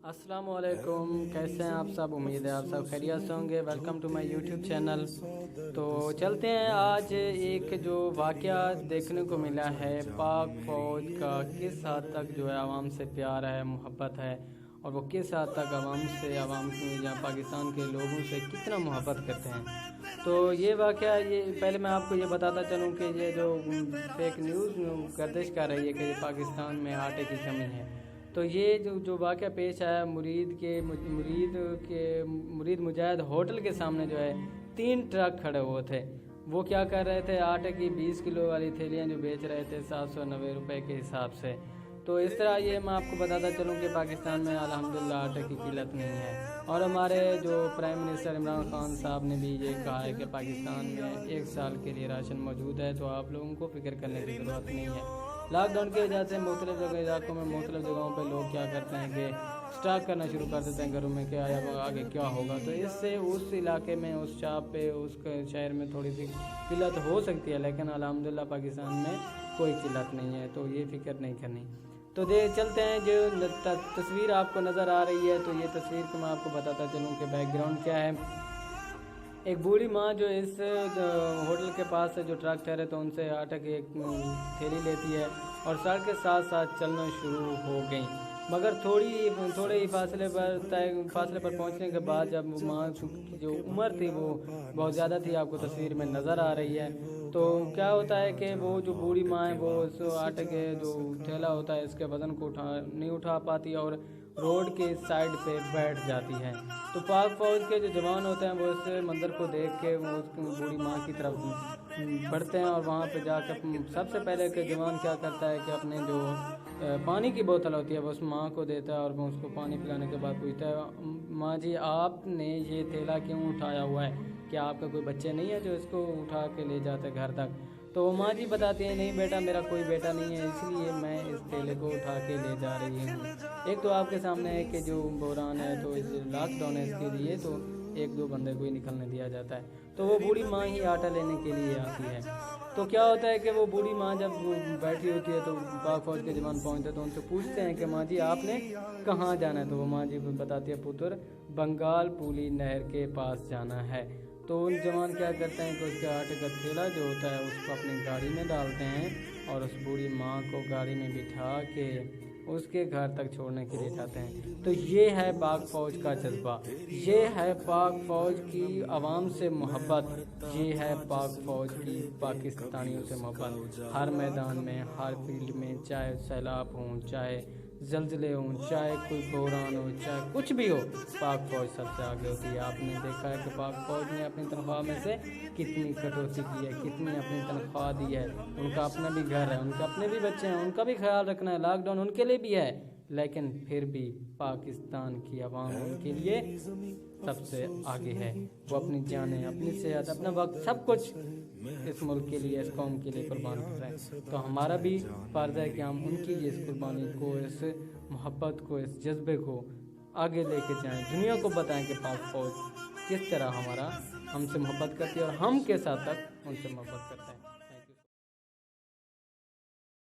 अस्सलाम वालेकुम, कैसे हैं आप सब। उम्मीद है आप सब खैरियत से होंगे। Welcome to my YouTube channel. तो चलते हैं, आज एक जो वाक़या देखने को मिला है पाक फ़ौज का, किस हद तक जो है आवाम से प्यार है, मोहब्बत है, और वो किस हद तक आवाम या पाकिस्तान के लोगों से कितना मोहब्बत करते हैं। तो ये वाक़या, ये पहले मैं आपको ये बताता चलूँ कि ये जो फेक न्यूज़ गर्दिश कर रही है कि पाकिस्तान में आटे की कमी है, तो ये जो वाक़या पेश आया मुरीद मुजाहिद होटल के सामने जो है 3 ट्रक खड़े हुए थे। वो क्या कर रहे थे, आटे की 20 किलो वाली थैलियाँ जो बेच रहे थे 790 रुपये के हिसाब से। तो इस तरह ये मैं आपको बताता चलूँ कि पाकिस्तान में अल्हम्दुलिल्लाह आटे की किल्लत नहीं है। और हमारे जो प्राइम मिनिस्टर इमरान खान साहब ने भी ये कहा है कि पाकिस्तान में 1 साल के लिए राशन मौजूद है, तो आप लोगों को फिक्र करने की ज़रूरत नहीं है। लॉकडाउन की वजह से मुख्तलिफ इलाकों में मुख्तलिफ जगहों पर लोग क्या करते हैं कि स्टॉक करना शुरू कर देते हैं घरों में कि आगे क्या होगा। तो इससे उस इलाके में, उस शॉप पे, उस शहर में थोड़ी सी किल्लत हो सकती है, लेकिन अल्हम्दुलिल्लाह पाकिस्तान में कोई किल्लत नहीं है, तो ये फिक्र नहीं करनी। तो चलते हैं, जो तस्वीर आपको नज़र आ रही है, तो ये तस्वीर को मैं आपको बताता चलूँ कि बैकग्राउंड क्या है। एक बूढ़ी माँ जो इस होटल के पास से जो ट्रक ठहरे तो उनसे आटे की एक थैली लेती है और सड़क के साथ साथ चलना शुरू हो गई। मगर थोड़े ही फासले पर पहुंचने के बाद जब माँ की जो उम्र थी वो बहुत ज़्यादा थी, आपको तस्वीर में नज़र आ रही है, तो क्या होता है कि वो जो बूढ़ी माँ है वो उस आटे के जो थैला होता है इसके वज़न को नहीं उठा पाती और रोड के साइड पे बैठ जाती है। तो पाक फ़ौज के जो जवान होते हैं वो इस मंज़र को देख के वो उस बूढ़ी माँ की तरफ बढ़ते हैं और वहाँ पे जाकर सबसे पहले के जवान क्या करता है कि अपने जो पानी की बोतल होती है वो उस माँ को देता है और वो उसको पानी पिलाने के बाद पूछता है, माँ जी आपने ये थैला क्यों उठाया हुआ है, क्या आपका कोई बच्चे नहीं है जो इसको उठा के ले जाते घर तक। तो माँ जी बताती है, नहीं बेटा, मेरा कोई बेटा नहीं है, इसलिए मैं इस थैले को उठा के ले जा रही हूँ। एक तो आपके सामने है कि जो बहरान है, तो इस लॉकडाउन है, इसके लिए तो 1-2 बंदे को ही निकलने दिया जाता है, तो वो बूढ़ी माँ ही आटा लेने के लिए आती है। तो क्या होता है कि वो बूढ़ी माँ जब बैठी होती है तो पाक फ़ौज के जवान पहुँचते हैं तो उनसे पूछते हैं कि माँ जी आपने कहाँ जाना है। तो वो माँ जी बताती है, पुत्र बंगाल पुली नहर के पास जाना है। तो उन जवान क्या करते हैं कि उसके आटे का थैला जो होता है उसको अपनी गाड़ी में डालते हैं और उस बूढ़ी माँ को गाड़ी में बिठा के उसके घर तक छोड़ने के लिए जाते हैं। तो ये है पाक फ़ौज का जज्बा, ये है पाक फ़ौज की आवाम से मोहब्बत, ये है पाक फ़ौज की पाकिस्तानियों से मोहब्बत। हर मैदान में, हर फील्ड में, चाहे सैलाब हों, चाहे ज़लज़ले हों, चाहे कोई बहरान हो, चाहे कुछ भी हो, पाक फ़ौज सबसे आगे होती है। आपने देखा है कि पाक फ़ौज ने अपनी तनख्वाह में से कितनी कटौती की है, कितनी अपनी तनख्वाह दी है। उनका अपना भी घर है, उनके अपने भी बच्चे हैं, उनका भी ख्याल रखना है, लॉकडाउन उनके लिए भी है, लेकिन फिर भी पाकिस्तान की आवाम उनके लिए सबसे आगे है। वो अपनी जानें, अपनी सेहत, अपना वक्त, सब कुछ इस मुल्क के लिए, इस कौम के लिए कुर्बान कर रहे हैं। तो हमारा भी फ़र्ज़ है कि हम उनकी इस कुर्बानी को, इस मोहब्बत को, इस जज्बे को आगे लेके जाएं, दुनिया को बताएं कि पाक फ़ौज किस तरह हमसे मोहब्बत करती है और हम किस हद तक उनसे मोहब्बत करते हैं।